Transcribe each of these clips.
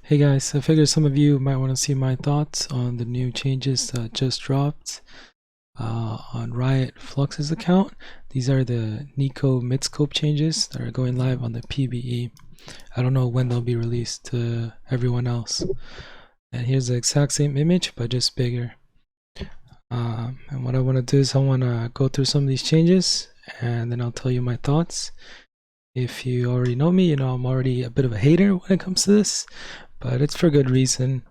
Hey guys, I figured some of you might want to see my thoughts on the new changes that just dropped on Riot Flux's account. These are the Neeko mid-scope changes that are going live on the PBE. I don't know when they'll be released to everyone else. And here's the exact same image, but just bigger. And what I want to do is I want to go through some of these changes, and then I'll tell you my thoughts. If you already know me, you know I'm already a bit of a hater when it comes to this, but it's for good reason.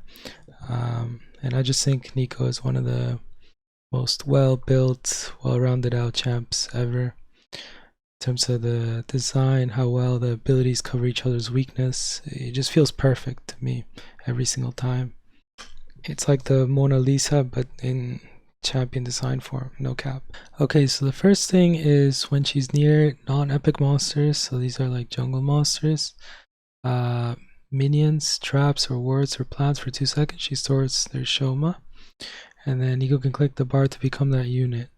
And I just think Neeko is one of the most well-built, well-rounded out champs ever. In terms of the design, how well the abilities cover each other's weakness, it just feels perfect to me every single time. It's like the Mona Lisa, but in champion design form, no cap. Okay, so the first thing is when she's near non-epic monsters, so these are like jungle monsters, minions, traps, or wards or plants for 2 seconds, she stores their Shoma, and then Neeko can click the bar to become that unit.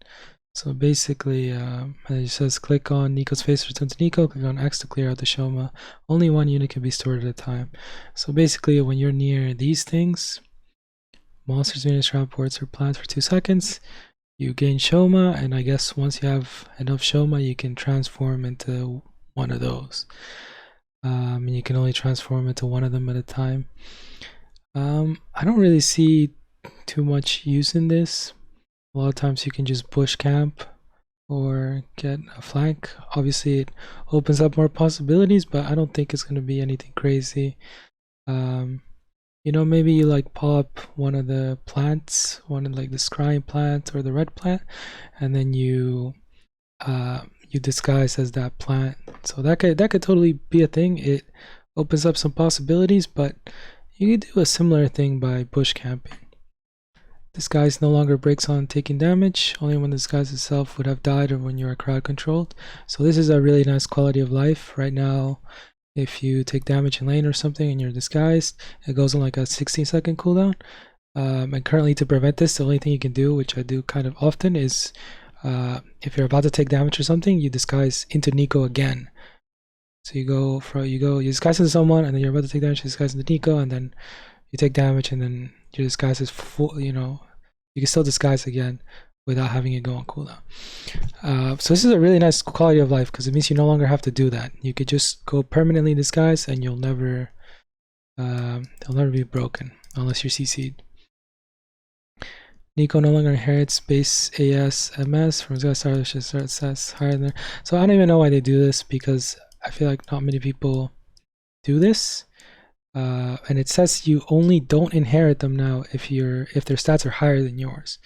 So basically, it says click on Neeko's face to return to Neeko, click on X to clear out the Shoma. Only one unit can be stored at a time. So basically, when you're near these things, monsters, minions, trap, wards, or plants for 2 seconds, you gain Shoma, and I guess once you have enough Shoma, you can transform into one of those. And you can only transform into one of them at a time. I don't really see too much use in this. A lot of times you can just bush camp or get a flank. Obviously it opens up more possibilities, but I don't think it's going to be anything crazy. You know, maybe you like pop one of the plants, one of like the scrying plant or the red plant, and then you disguise as that plant. So that could totally be a thing. It opens up some possibilities, but you could do a similar thing by bush camping. Disguise no longer breaks on taking damage, only when the disguise itself would have died or when you are crowd controlled. So this is a really nice quality of life. Right now, if you take damage in lane or something and you're disguised, it goes on like a 16-second cooldown. And currently, to prevent this, the only thing you can do, which I do kind of often, is if you're about to take damage or something, you disguise into Neeko again. So you disguise into someone, and then you're about to take damage, you disguise into Neeko, and then you take damage, and then your disguise is full. You know, you can still disguise again without having it go on cooldown. So this is a really nice quality of life because it means you no longer have to do that. You could just go permanently disguised, and you'll never be broken unless you're CC'd. Neeko no longer inherits base AS MS from his starter sets higher than there. So I don't even know why they do this, because I feel like not many people do this. And it says you only don't inherit them now if their stats are higher than yours,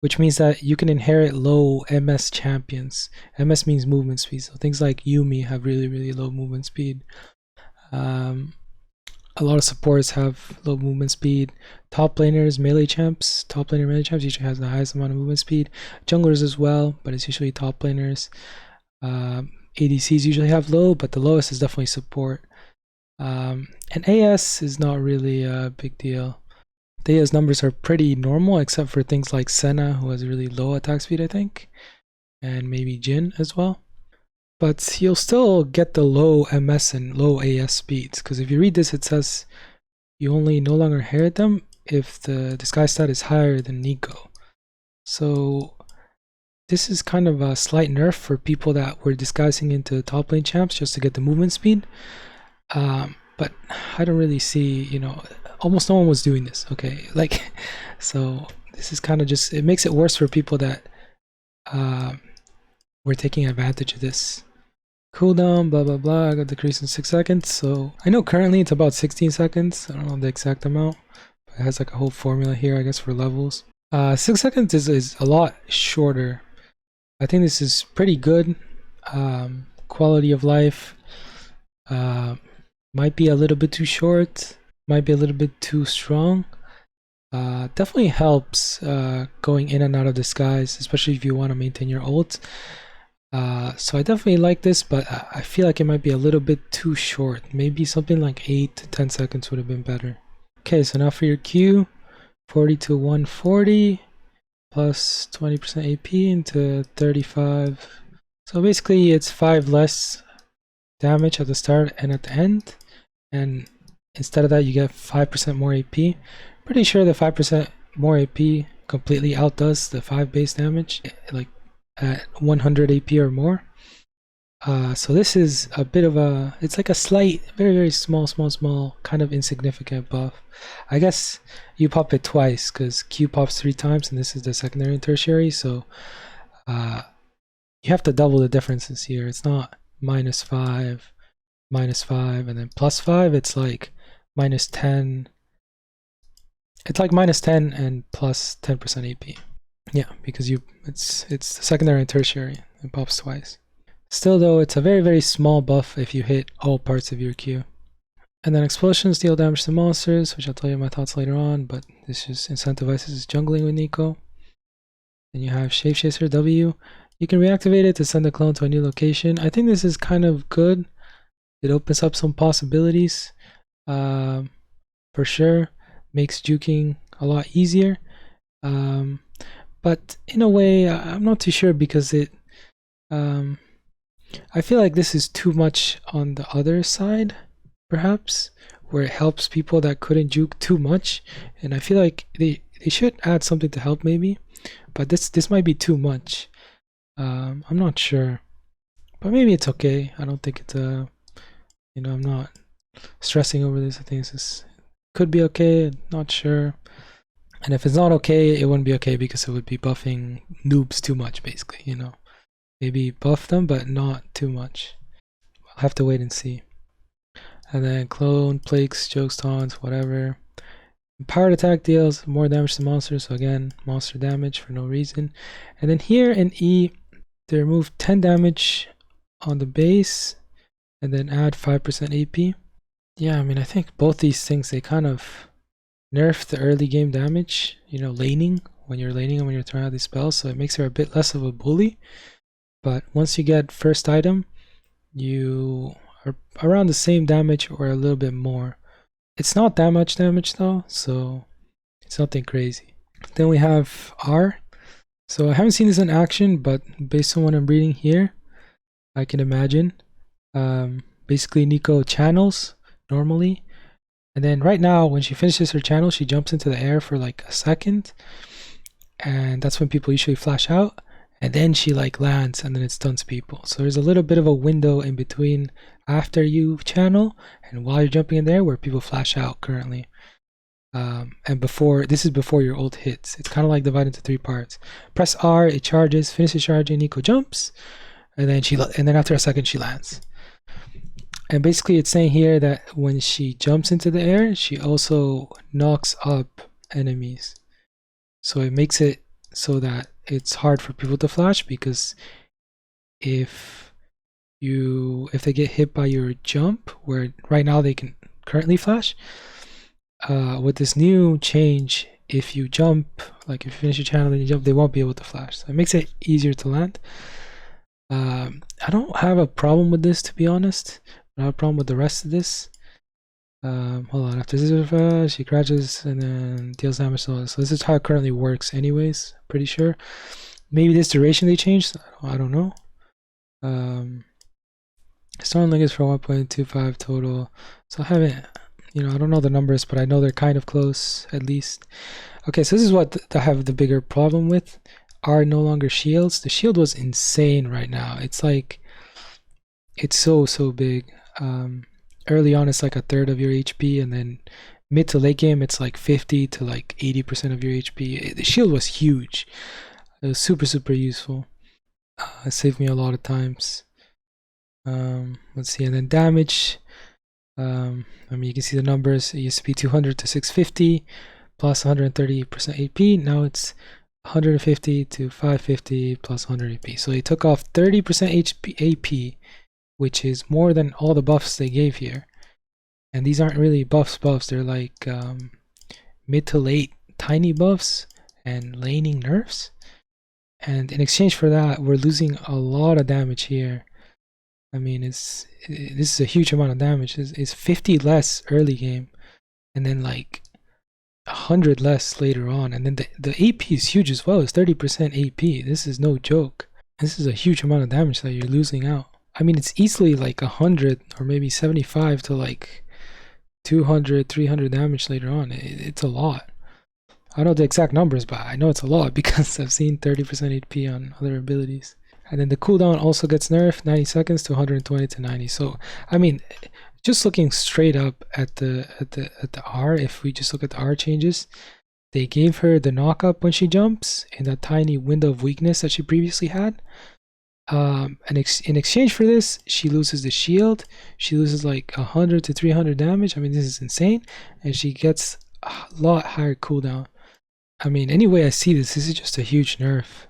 which means that you can inherit low MS champions. MS means movement speed, so things like Yuumi have really low movement speed. A lot of supports have low movement speed. Top laners, melee champs, usually has the highest amount of movement speed. Junglers as well, but it's usually top laners. ADCs usually have low, but the lowest is definitely support. And AS is not really a big deal. The AS numbers are pretty normal, except for things like Senna, who has really low attack speed, I think, and maybe Jhin as well. But you'll still get the low MS and low AS speeds, because if you read this, it says you only no longer inherit them if the disguise stat is higher than Neeko. So this is kind of a slight nerf for people that were disguising into top lane champs just to get the movement speed. But I don't really see, you know, almost no one was doing this, okay? Like, so this is kind of just, it makes it worse for people that were taking advantage of this. Cooldown, blah blah blah, I got decreased in 6 seconds. So I know currently it's about 16 seconds. I don't know the exact amount, but it has like a whole formula here, I guess, for levels. 6 seconds is a lot shorter. I think this is pretty good. Quality of life. Might be a little bit too short, might be a little bit too strong. Definitely helps going in and out of disguise, especially if you want to maintain your ult. So I definitely like this, but I feel like it might be a little bit too short. Maybe something like 8 to 10 seconds would have been better. Okay, so now for your Q, 40 to 140 plus 20% AP into 35. So basically it's 5 less damage at the start and at the end, and instead of that you get 5% more AP. Pretty sure the 5% more AP completely outdoes the 5 base damage, like at 100 AP or more. So this is a bit of a, it's like a slight, very small kind of insignificant buff. I guess you pop it twice because Q pops 3 times and this is the secondary and tertiary, so you have to double the differences here. It's not -5, -5, and then +5. It's like -10. It's like -10 and plus 10% AP. Yeah, because it's the secondary and tertiary. It pops twice. Still though, it's a very small buff if you hit all parts of your Q. And then explosions deal damage to monsters, which I'll tell you my thoughts later on, but this just incentivizes jungling with Neeko. Then you have Shapechaser W. You can reactivate it to send a clone to a new location. I think this is kind of good. It opens up some possibilities, for sure. Makes juking a lot easier. But in a way, I'm not too sure because it, I feel like this is too much on the other side, perhaps, where it helps people that couldn't juke too much. And I feel like they should add something to help maybe, but this might be too much. I'm not sure, but maybe it's okay. I don't think it's you know, I'm not stressing over this. I think this could be okay, not sure. And if it's not okay, it wouldn't be okay because it would be buffing noobs too much, basically, you know. Maybe buff them, but not too much. I'll have to wait and see. And then clone, plagues, jokes, taunts, whatever. Powered attack deals more damage to monsters, so again, monster damage for no reason. And then here in E, they remove 10 damage on the base and then add 5% AP. Yeah, I mean, I think both these things, they kind of nerf the early game damage, you know, laning, when you're laning and when you're throwing out these spells, so it makes her a bit less of a bully. But once you get first item, you are around the same damage or a little bit more. It's not that much damage though, so it's nothing crazy. Then we have R. So I haven't seen this in action, but based on what I'm reading here, I can imagine. Basically Neeko channels normally, and then right now when she finishes her channel, she jumps into the air for like a second, and that's when people usually flash out, and then she like lands and then it stuns people. So there's a little bit of a window in between after you channel and while you're jumping in there where people flash out currently. And before, this is before your ult hits. It's kind of like divided into 3 parts. Press R, it charges, finishes charging, Neeko jumps, and then after a second she lands. And basically it's saying here that when she jumps into the air, she also knocks up enemies. So it makes it so that it's hard for people to flash, because if they get hit by your jump, where right now they can currently flash, with this new change, if you jump, like if you finish your channel and you jump, they won't be able to flash. So it makes it easier to land. I don't have a problem with this, to be honest. I have a problem with the rest of this. Hold on, after this, she crashes and then deals damage. So this is how it currently works anyways, pretty sure. Maybe this duration they changed, I don't know. Stone link is for 1.25 total. So I haven't, you know, I don't know the numbers, but I know they're kind of close, at least. Okay, so this is what I have the bigger problem with. Are no longer shields. The shield was insane right now. It's like, it's so big. Early on it's like a third of your HP, and then mid to late game it's like 50 to like 80% of your HP. The shield was huge. It was super useful. It saved me a lot of times. Let's see, and then damage. I mean, you can see the numbers. It used to be 200 to 650 plus 130% AP. Now it's 150 to 550 plus 100 AP. So they took off 30% AP, which is more than all the buffs they gave here. And these aren't really buffs. They're like mid to late tiny buffs and laning nerfs. And in exchange for that, we're losing a lot of damage here. I mean, this is a huge amount of damage. It's 50 less early game, and then like 100 less later on. And then the AP is huge as well. It's 30% AP. This is no joke. This is a huge amount of damage that you're losing out. I mean, it's easily like 100 or maybe 75 to like 200, 300 damage later on. It's a lot. I don't know the exact numbers, but I know it's a lot because I've seen 30% HP on other abilities. And then the cooldown also gets nerfed, 90 seconds to 120 to 90. So I mean, just looking straight up at the R, if we just look at the R changes, they gave her the knock up when she jumps in that tiny window of weakness that she previously had. And in exchange for this, she loses the shield. She loses like 100 to 300 damage. I mean, this is insane. And she gets a lot higher cooldown. I mean, anyway I see this, this is just a huge nerf.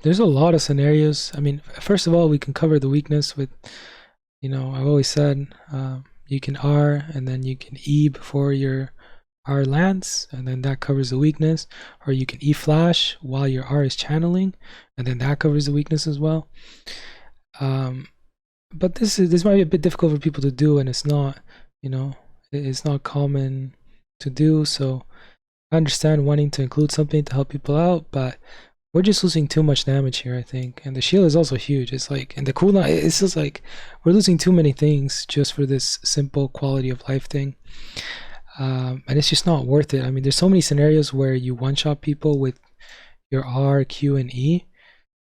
There's a lot of scenarios. I mean, first of all, we can cover the weakness with, I've always said, you can R and then you can E before your R lands, and then that covers the weakness. Or you can E flash while your R is channeling, and then that covers the weakness as well. But this might be a bit difficult for people to do, and it's not, it's not common to do. So I understand wanting to include something to help people out, but we're just losing too much damage here, I think. And the shield is also huge. It's like, and the cooldown, it's just like we're losing too many things just for this simple quality of life thing. And it's just not worth it. I mean, there's so many scenarios where you one-shot people with your R, Q, and E,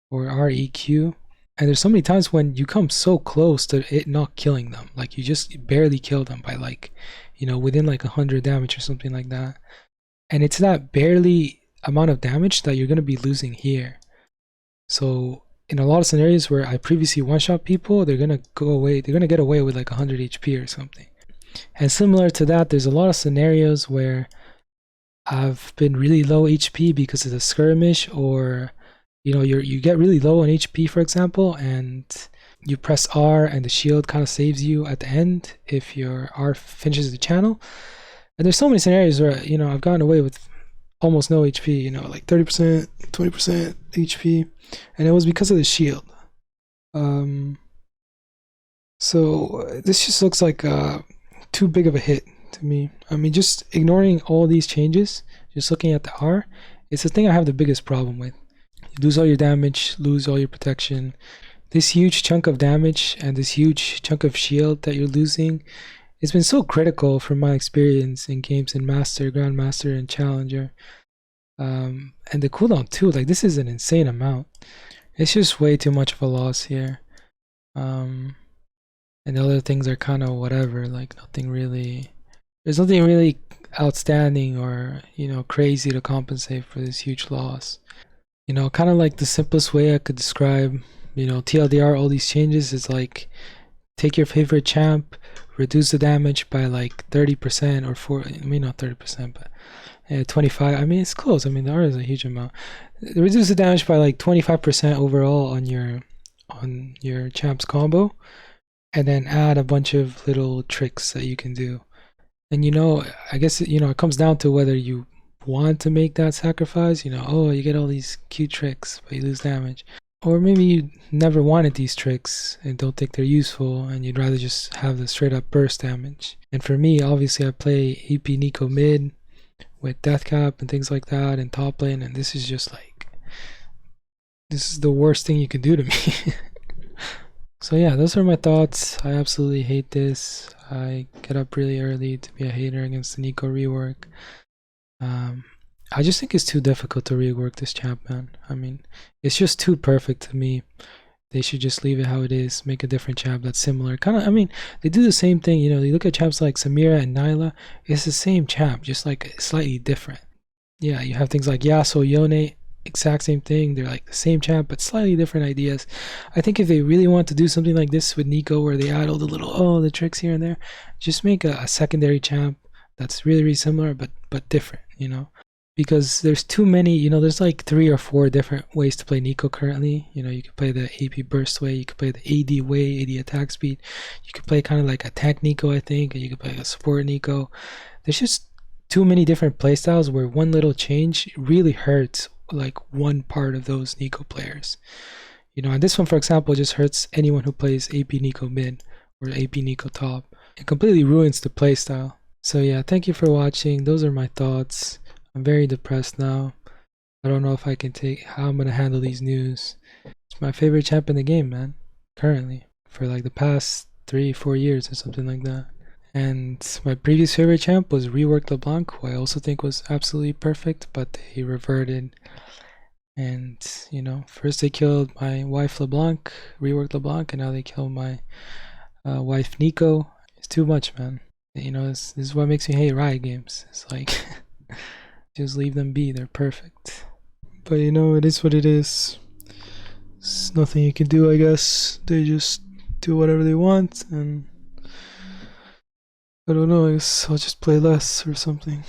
or R, E, Q. And there's so many times when you come so close to it not killing them. Like, you just barely kill them by like, within like 100 damage or something like that. And it's that barely amount of damage that you're going to be losing here. So in a lot of scenarios where I previously one-shot people, they're going to go away. They're going to get away with like 100 HP or something. And similar to that, there's a lot of scenarios where I've been really low HP because of the skirmish, or you get really low on HP, for example, and you press R and the shield kind of saves you at the end if your R finishes the channel. And there's so many scenarios where I've gotten away with almost no HP, like 30%, 20% HP, and it was because of the shield. So this just looks like too big of a hit to me. I mean, just ignoring all these changes, just looking at the R, it's the thing I have the biggest problem with. You lose all your damage, lose all your protection. This huge chunk of damage and this huge chunk of shield that you're losing, it's been so critical from my experience in games in Master, Grandmaster, and Challenger. And the cooldown too, like this is an insane amount. It's just way too much of a loss here. And the other things are kind of whatever, like there's nothing really outstanding or, crazy to compensate for this huge loss. Kind of like the simplest way I could describe, TLDR, all these changes is like, take your favorite champ, reduce the damage by like 30% or 40, I mean, not 30%, but 25. I mean, it's close. I mean, the R is a huge amount. Reduce the damage by like 25% overall on your champ's combo, and then add a bunch of little tricks that you can do. And I guess it comes down to whether you want to make that sacrifice. Oh, you get all these cute tricks, but you lose damage. Or maybe you never wanted these tricks and don't think they're useful, and you'd rather just have the straight up burst damage. And for me, obviously, I play AP Neeko mid with death cap and things like that in top lane, and this is just like, this is the worst thing you can do to me. So yeah, those are my thoughts. I absolutely hate this. I get up really early to be a hater against the Neeko rework. I just think it's too difficult to rework this champ, man. I mean, it's just too perfect to me. They should just leave it how it is, make a different champ that's similar. Kind of, I mean, they do the same thing, you look at champs like Samira and Nyla, it's the same champ, just like slightly different. Yeah, you have things like Yasuo, Yone, exact same thing. They're like the same champ, but slightly different ideas. I think if they really want to do something like this with Neeko, where they add all the little, the tricks here and there, just make a secondary champ that's really, really similar, but different, because there's too many, there's like 3 or 4 different ways to play Neeko currently. You could play the AP burst way, you could play the AD way, AD attack speed, you could play kind of like a tank Neeko, I think, and you could play a support Neeko. There's just too many different playstyles where one little change really hurts like one part of those Neeko players. And this one, for example, just hurts anyone who plays AP Neeko mid or AP Neeko top. It completely ruins the playstyle. So yeah, thank you for watching. Those are my thoughts. I'm very depressed now. I don't know if I can take how I'm gonna handle these news. It's my favorite champ in the game, man. Currently, for like the past 3-4 years or something like that. And my previous favorite champ was Rework LeBlanc, who I also think was absolutely perfect, but they reverted. And, you know, first they killed my wife LeBlanc, Rework LeBlanc, and now they kill my wife Neeko. It's too much, man. You know, this is what makes me hate Riot games. It's like, just leave them be, they're perfect. But you know, it is what it is. There's nothing you can do, I guess. They just do whatever they want, and I don't know, I guess I'll just play less or something.